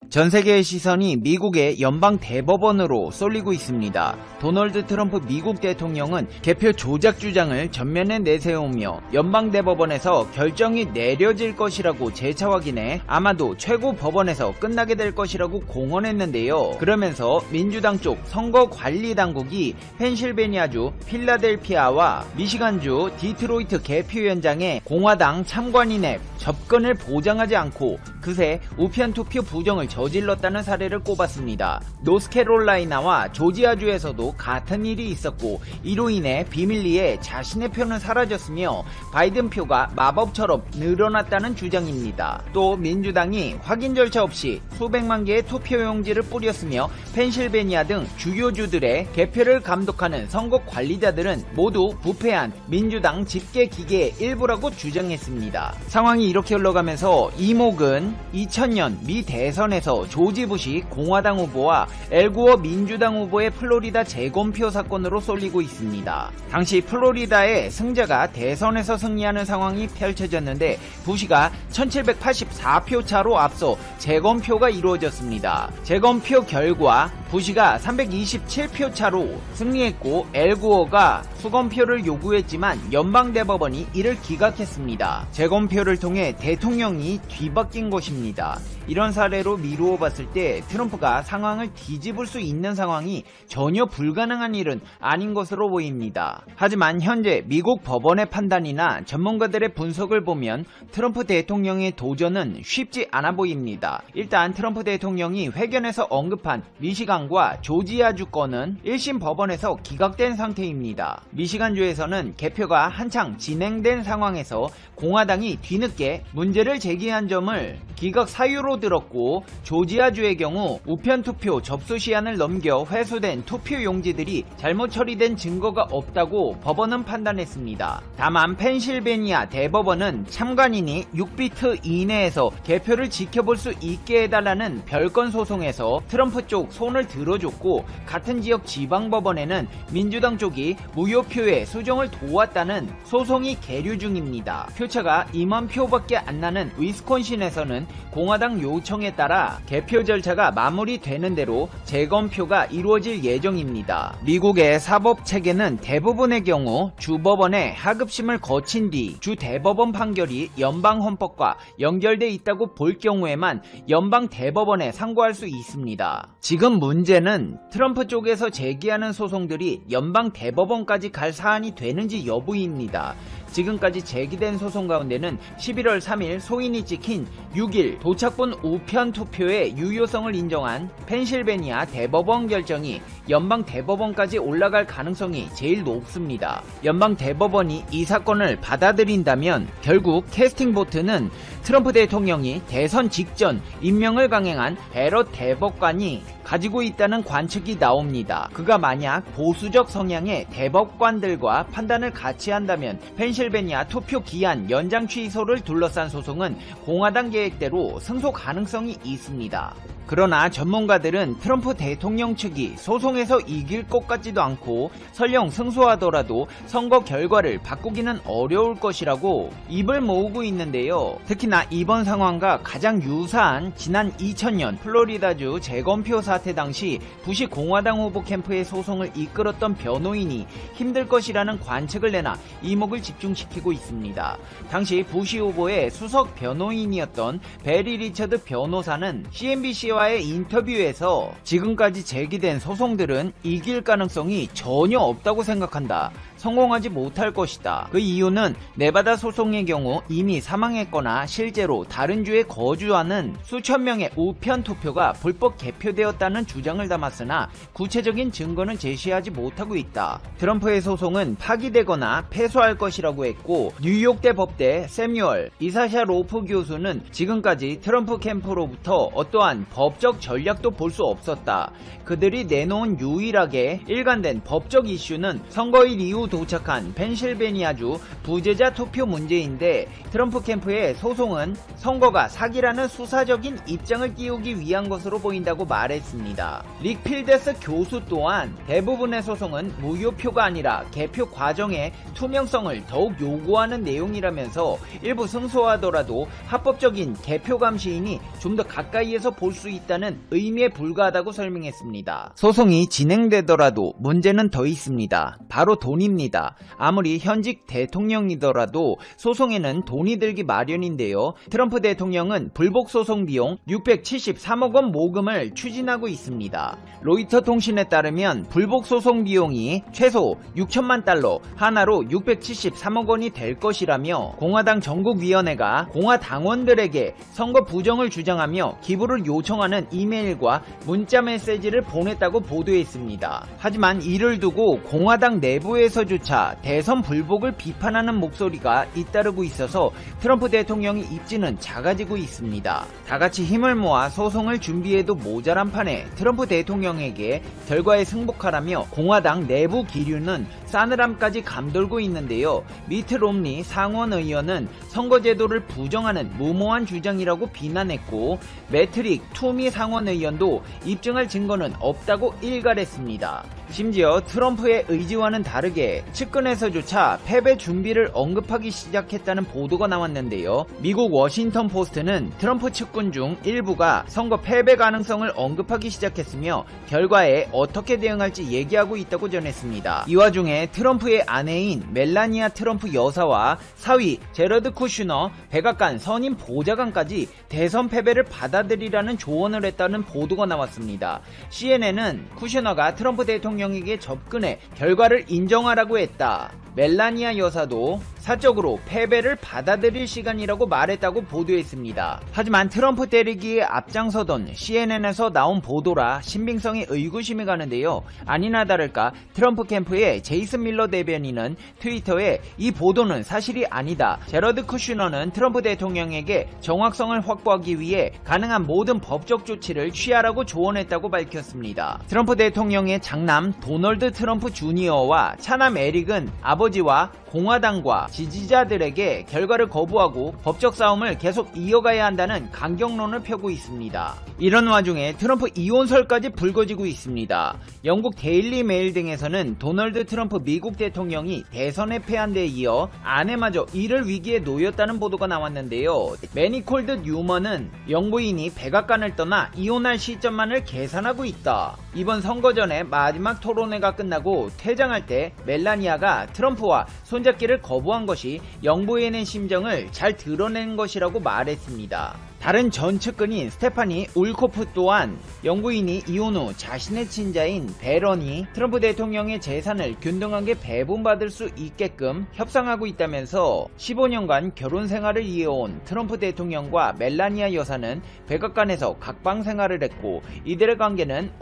전 세계의 시선이 미국의 연방 대법원으로 쏠리고 있습니다. 도널드 트럼프 미국 대통령은 개표 조작 주장을 전면에 내세우며 연방 대법원에서 결정이 내려질 것이라고 재차 확인해 아마도 최고 법원에서 끝나게 될 것이라고 공언했는데요. 그러면서 민주당 쪽 선거 관리 당국이 펜실베니아주 필라델피아와 미시간주 디트로이트 개표 현장에 공화당 참관인의 접근을 보장하지 않고 그새 우편 투표 부정을 저질렀다는 사례를 꼽았습니다. 노스캐롤라이나와 조지아주에서도 같은 일이 있었고 이로 인해 비밀리에 자신의 표는 사라졌으며 바이든 표가 마법처럼 늘어났다는 주장입니다. 또 민주당이 확인 절차 없이 수백만 개의 투표용지를 뿌렸으며 펜실베니아 등 주요 주들의 개표를 감독하는 선거 관리자들은 모두 부패한 민주당 집계 기계의 일부라고 주장했습니다. 상황이 이렇게 흘러가면서 이목은 2000년 미 대선에서 조지 부시 공화당 후보와 엘고어 민주당 후보의 플로리다 재검표 사건으로 쏠리고 있습니다. 당시 플로리다의 승자가 대선에서 승리하는 상황이 펼쳐졌는데 부시가 1784표 차로 앞서 재검표가 이루어졌습니다. 재검표 결과 부시가 327표 차로 승리했고 엘고어가 수검표를 요구했지만 연방대법원이 이를 기각했습니다. 재검표를 통해 대통령이 뒤바뀐 것입니다. 이런 사례로 미루어 봤을 때 트럼프가 상황을 뒤집을 수 있는 상황이 전혀 불가능한 일은 아닌 것으로 보입니다. 하지만 현재 미국 법원의 판단이나 전문가들의 분석을 보면 트럼프 대통령의 도전은 쉽지 않아 보입니다. 일단 트럼프 대통령이 회견에서 언급한 미시간과 조지아주 건은 1심 법원에서 기각된 상태입니다. 미시간주에서는 개표가 한창 진행된 상황에서 공화당이 뒤늦게 문제를 제기한 점을 기각 사유로 들었고 조지아주의 경우 우편투표 접수 시한을 넘겨 회수된 투표용지들이 잘못 처리된 증거가 없다고 법원은 판단했습니다. 다만 펜실베니아 대법원은 참관인이 6비트 이내에서 개표를 지켜볼 수 있게 해달라는 별건 소송에서 트럼프 쪽 손을 들어줬고 같은 지역 지방법원에는 민주당 쪽이 무효표의 수정을 도왔다는 소송이 계류 중입니다. 표차가 2만 표밖에 안 나는 위스콘신에서는 공화당 요청에 따라 개표 절차가 마무리되는 대로 재검표가 이루어질 예정입니다. 미국의 사법 체계는 대부분의 경우 주법원의 하급심을 거친 뒤 주 대법원 판결이 연방 헌법과 연결돼 있다고 볼 경우에만 연방 대법원에 상고할 수 있습니다. 지금 문제는 트럼프 쪽에서 제기하는 소송들이 연방 대법원까지 갈 사안이 되는지 여부입니다. 지금까지 제기된 소송 가운데는 11월 3일 소인이 찍힌 6일 도착본 우편 투표의 유효성을 인정한 펜실베니아 대법원 결정이 연방 대법원까지 올라갈 가능성이 제일 높습니다. 연방 대법원이 이 사건을 받아들인다면 결국 캐스팅 보트는 트럼프 대통령이 대선 직전 임명을 강행한 베럿 대법관이 가지고 있다는 관측이 나옵니다. 그가 만약 보수적 성향의 대법관들과 판단을 같이 한다면 펜실베니아 투표 기한 연장 취소를 둘러싼 소송은 공화당 계획대로 승소 가능성이 있습니다. 그러나 전문가들은 트럼프 대통령 측이 소송에서 이길 것 같지도 않고 설령 승소하더라도 선거 결과를 바꾸기는 어려울 것이라고 입을 모으고 있는데요. 특히나 이번 상황과 가장 유사한 지난 2000년 플로리다주 재검표 사태 당시 부시 공화당 후보 캠프의 소송을 이끌었던 변호인이 힘들 것이라는 관측을 내나 이목을 집중시키고 있습니다. 당시 부시 후보의 수석 변호인이었던 베리 리처드 변호사는 CNBC와의 인터뷰에서 지금까지 제기된 소송들은 이길 가능성이 전혀 없다고 생각한다. 성공하지 못할 것이다. 그 이유는 네바다 소송의 경우 이미 사망했거나 실제로 다른 주에 거주하는 수천 명의 우편 투표가 불법 개표되었다는 주장을 담았으나 구체적인 증거는 제시하지 못하고 있다. 트럼프의 소송은 파기되거나 패소할 것이라고 했고 뉴욕대 법대 세뮤얼 이사샤 로프 교수는 지금까지 트럼프 캠프로부터 어떠한 법적 전략도 볼 수 없었다. 그들이 내놓은 유일하게 일관된 법적 이슈는 선거일 이후 도착한 펜실베니아주 부재자 투표 문제인데 트럼프 캠프의 소송은 선거가 사기라는 수사적인 입장을 띄우기 위한 것으로 보인다고 말했습니다. 밝혔습니다. 릭필데스 교수 또한 대부분의 소송은 무효표가 아니라 개표 과정의 투명성을 더욱 요구하는 내용이라면서 일부 승소하더라도 합법적인 개표 감시인이 좀 더 가까이에서 볼 수 있다는 의미에 불과하다고 설명했습니다. 소송이 진행되더라도 문제는 더 있습니다. 바로 돈입니다. 아무리 현직 대통령이더라도 소송에는 돈이 들기 마련인데요. 트럼프 대통령은 불복 소송 비용 673억 원 모금을 추진하고 있습니다. 로이터 통신에 따르면 불복 소송 비용이 최소 6천만 달러, 하나로 673억 원이 될 것이라며 공화당 전국위원회가 공화 당원들에게 선거 부정을 주장하며 기부를 요청하는 이메일과 문자 메시지를 보냈다고 보도했습니다. 하지만 이를 두고 공화당 내부에서조차 대선 불복을 비판하는 목소리가 잇따르고 있어서 트럼프 대통령의 입지는 작아지고 있습니다. 다같이 힘을 모아 소송을 준비해도 모자란 판에 트럼프 대통령에게 결과에 승복하라며 공화당 내부 기류는 싸늘함까지 감돌고 있는데요. 미트 롬니 상원 의원은 선거제도를 부정하는 무모한 주장이라고 비난했고, 매트릭 투미 상원 의원도 입증할 증거는 없다고 일갈했습니다. 심지어 트럼프의 의지와는 다르게 측근에서조차 패배 준비를 언급하기 시작했다는 보도가 나왔는데요. 미국 워싱턴 포스트는 트럼프 측근 중 일부가 선거 패배 가능성을 언급하기 시작했으며 결과에 어떻게 대응할지 얘기하고 있다고 전했습니다. 이 와중에 트럼프의 아내인 멜라니아 트럼프 여사와 사위 제러드 쿠슈너 백악관 선임 보좌관까지 대선 패배를 받아들이라는 조언을 했다는 보도가 나왔습니다. CNN은 쿠슈너가 트럼프 대통령에게 접근해 결과를 인정하라고 했다. 멜라니아 여사도 사적으로 패배를 받아들일 시간이라고 말했다고 보도했습니다. 하지만 트럼프 때리기에 앞장서던 CNN에서 나온 보도라 신빙성에 의구심이 가는데요. 아니나 다를까 트럼프 캠프의 제이슨 밀러 대변인은 트위터에 이 보도는 사실이 아니다. 제러드 쿠슈너는 트럼프 대통령에게 정확성을 확보하기 위해 가능한 모든 법적 조치를 취하라고 조언했다고 밝혔습니다. 트럼프 대통령의 장남 도널드 트럼프 주니어와 차남 에릭은 아버지와 공화당과 지지자들에게 결과를 거부하고 법적 싸움을 계속 이어가야 한다는 강경론을 펴고 있습니다. 이런 와중에 트럼프 이혼설까지 불거지고 있습니다. 영국 데일리 메일 등에서는 도널드 트럼프 미국 대통령이 대선에 패한 데 이어 아내마저 이를 위기에 놓였다는 보도가 나왔는데요. 매니콜드 뉴먼은 영부인이 백악관을 떠나 이혼할 시점만을 계산하고 있다. 이번 선거 전에 마지막 토론회가 끝나고 퇴장할 때 멜라니아가 트럼프와 손잡기를 거부한 것이 영부인의 심정을 잘 드러낸 것이라고 말했습니다. 다른 전 측근인 스테파니 울코프 또한 영부인이 이혼 후 자신의 친자인 베런이 트럼프 대통령의 재산을 균등하게 배분받을 수 있게끔 협상하고 있다면서 15년간 결혼 생활을 이어온 트럼프 대통령과 멜라니아 여사는 백악관에서 각방 생활을 했고 이들의 관계는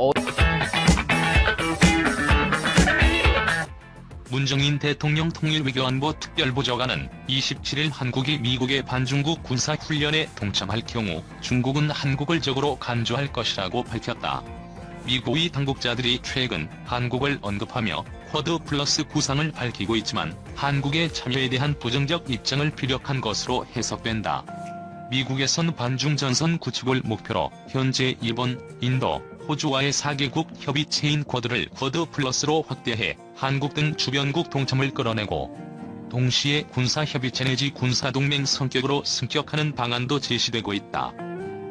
문정인 대통령 통일외교안보 특별보좌관은 27일 한국이 미국의 반중국 군사훈련에 동참할 경우 중국은 한국을 적으로 간주할 것이라고 밝혔다. 미국의 당국자들이 최근 한국을 언급하며 쿼드 플러스 구상을 밝히고 있지만 한국의 참여에 대한 부정적 입장을 피력한 것으로 해석된다. 미국에선 반중 전선 구축을 목표로 현재 일본, 인도, 호주와의 4개국 협의체인 쿼드를 쿼드 플러스로 확대해 한국 등 주변국 동참을 끌어내고 동시에 군사협의체 내지 군사동맹 성격으로 승격하는 방안도 제시되고 있다.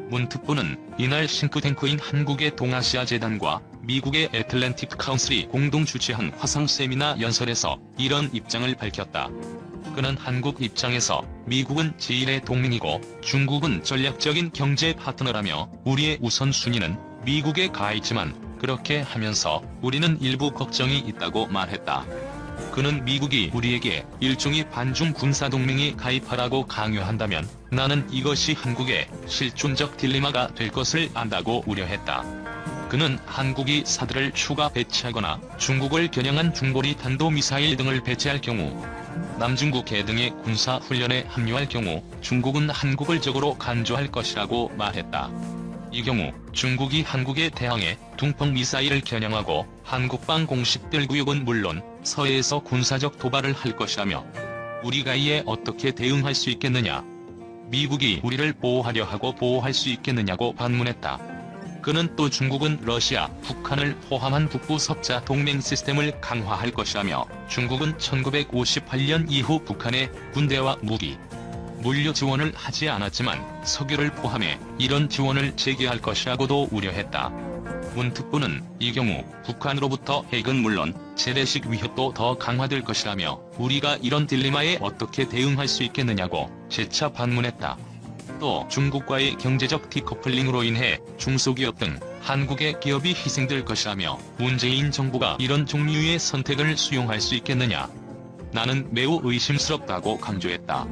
문 특보는 이날 싱크탱크인 한국의 동아시아 재단과 미국의 애틀랜틱 카운슬이 공동 주최한 화상 세미나 연설에서 이런 입장을 밝혔다. 그는 한국 입장에서 미국은 제1의 동맹이고 중국은 전략적인 경제 파트너라며 우리의 우선순위는 미국에 가 있지만 그렇게 하면서 우리는 일부 걱정이 있다고 말했다. 그는 미국이 우리에게 일종의 반중 군사동맹에 가입하라고 강요한다면 나는 이것이 한국의 실존적 딜레마가 될 것을 안다고 우려했다. 그는 한국이 사드를 추가 배치하거나 중국을 겨냥한 중거리 탄도미사일 등을 배치할 경우 남중국 해등의 군사훈련에 합류할 경우 중국은 한국을 적으로 간주할 것이라고 말했다. 이 경우 중국이 한국에 대항해 둥펑 미사일을 겨냥하고 한국방 공식들 구역은 물론 서해에서 군사적 도발을 할 것이라며 우리가 이에 어떻게 대응할 수 있겠느냐? 미국이 우리를 보호하려 하고 보호할 수 있겠느냐고 반문했다. 그는 또 중국은 러시아, 북한을 포함한 북부 섭자 동맹 시스템을 강화할 것이라며 중국은 1958년 이후 북한에 군대와 무기, 물류 지원을 하지 않았지만 석유를 포함해 이런 지원을 재개할 것이라고도 우려했다. 문 특보는 이 경우 북한으로부터 핵은 물론 재래식 위협도 더 강화될 것이라며 우리가 이런 딜레마에 어떻게 대응할 수 있겠느냐고 재차 반문했다. 또 중국과의 경제적 디커플링으로 인해 중소기업 등 한국의 기업이 희생될 것이라며 문재인 정부가 이런 종류의 선택을 수용할 수 있겠느냐. 나는 매우 의심스럽다고 강조했다.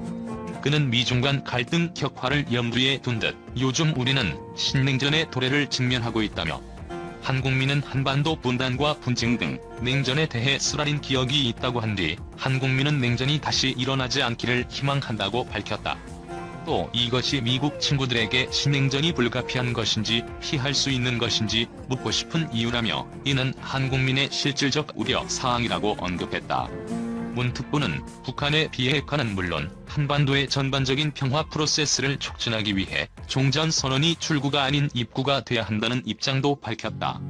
그는 미중 간 갈등 격화를 염두에 둔 듯 요즘 우리는 신냉전의 도래를 직면하고 있다며 한국민은 한반도 분단과 분쟁 등 냉전에 대해 쓰라린 기억이 있다고 한 뒤 한국민은 냉전이 다시 일어나지 않기를 희망한다고 밝혔다. 또 이것이 미국 친구들에게 신냉전이 불가피한 것인지 피할 수 있는 것인지 묻고 싶은 이유라며 이는 한국민의 실질적 우려 사항이라고 언급했다. 문 특보는 북한의 비핵화는 물론 한반도의 전반적인 평화 프로세스를 촉진하기 위해 종전선언이 출구가 아닌 입구가 돼야 한다는 입장도 밝혔다.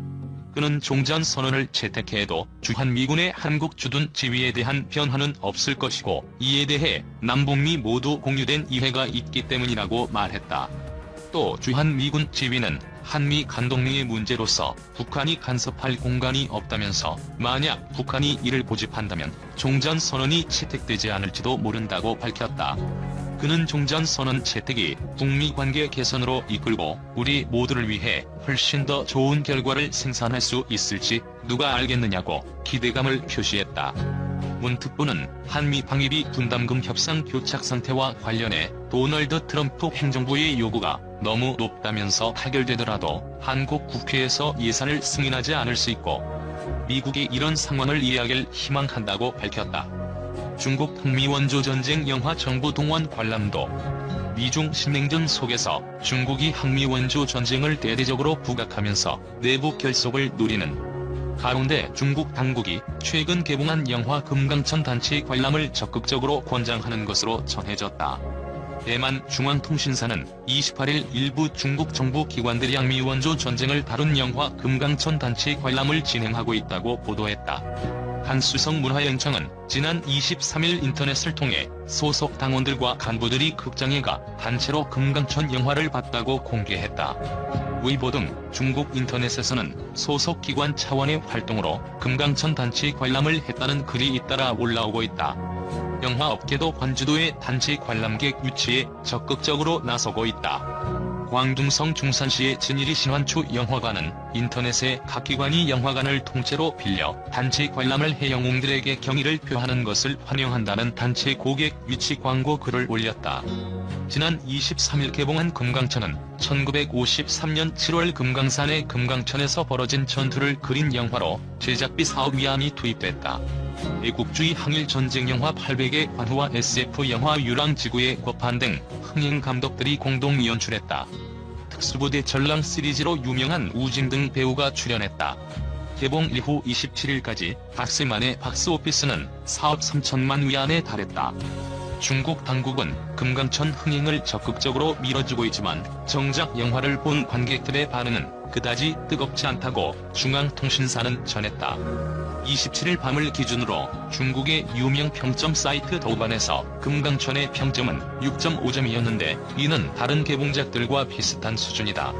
그는 종전선언을 채택해도 주한미군의 한국 주둔 지위에 대한 변화는 없을 것이고 이에 대해 남북미 모두 공유된 이해가 있기 때문이라고 말했다. 또 주한미군 지위는 한미 간동맹의 문제로서 북한이 간섭할 공간이 없다면서 만약 북한이 이를 고집한다면 종전선언이 채택되지 않을지도 모른다고 밝혔다. 그는 종전선언 채택이 북미 관계 개선으로 이끌고 우리 모두를 위해 훨씬 더 좋은 결과를 생산할 수 있을지 누가 알겠느냐고 기대감을 표시했다. 문 특보는 한미 방위비 분담금 협상 교착 상태와 관련해 도널드 트럼프 행정부의 요구가 너무 높다면서 타결되더라도 한국 국회에서 예산을 승인하지 않을 수 있고 미국이 이런 상황을 이해하길 희망한다고 밝혔다. 중국 항미원조 전쟁 영화 정부 동원 관람도 미중 신냉전 속에서 중국이 항미원조 전쟁을 대대적으로 부각하면서 내부 결속을 노리는 가운데 중국 당국이 최근 개봉한 영화 금강천 단체 관람을 적극적으로 권장하는 것으로 전해졌다. 대만 중앙통신사는 28일 일부 중국 정부 기관들이 항미원조 전쟁을 다룬 영화 금강천 단체 관람을 진행하고 있다고 보도했다. 한수성 문화연청은 지난 23일 인터넷을 통해 소속 당원들과 간부들이 극장에 가 단체로 금강천 영화를 봤다고 공개했다. 웨이보 등 중국 인터넷에서는 소속 기관 차원의 활동으로 금강천 단체 관람을 했다는 글이 잇따라 올라오고 있다. 영화업계도 관주도의 단체 관람객 유치에 적극적으로 나서고 있다. 광둥성 중산시의 진일이 신환초 영화관은 인터넷에 각 기관이 영화관을 통째로 빌려 단체 관람을 해 영웅들에게 경의를 표하는 것을 환영한다는 단체 고객 유치 광고 글을 올렸다. 지난 23일 개봉한 금강천은 1953년 7월 금강산의 금강천에서 벌어진 전투를 그린 영화로 제작비 4억 위안이 투입됐다. 애국주의 항일 전쟁 영화 800의 관후와 SF 영화 유랑지구의 고판 등 흥행 감독들이 공동 연출했다. 특수부대 전랑 시리즈로 유명한 우징 등 배우가 출연했다. 개봉 이후 27일까지 박스만의 박스오피스는 4억 3천만 위안에 달했다. 중국 당국은 금강천 흥행을 적극적으로 밀어주고 있지만 정작 영화를 본 관객들의 반응은 그다지 뜨겁지 않다고 중앙통신사는 전했다. 27일 밤을 기준으로 중국의 유명 평점 사이트 douban에서 금강천의 평점은 6.5점이었는데 이는 다른 개봉작들과 비슷한 수준이다.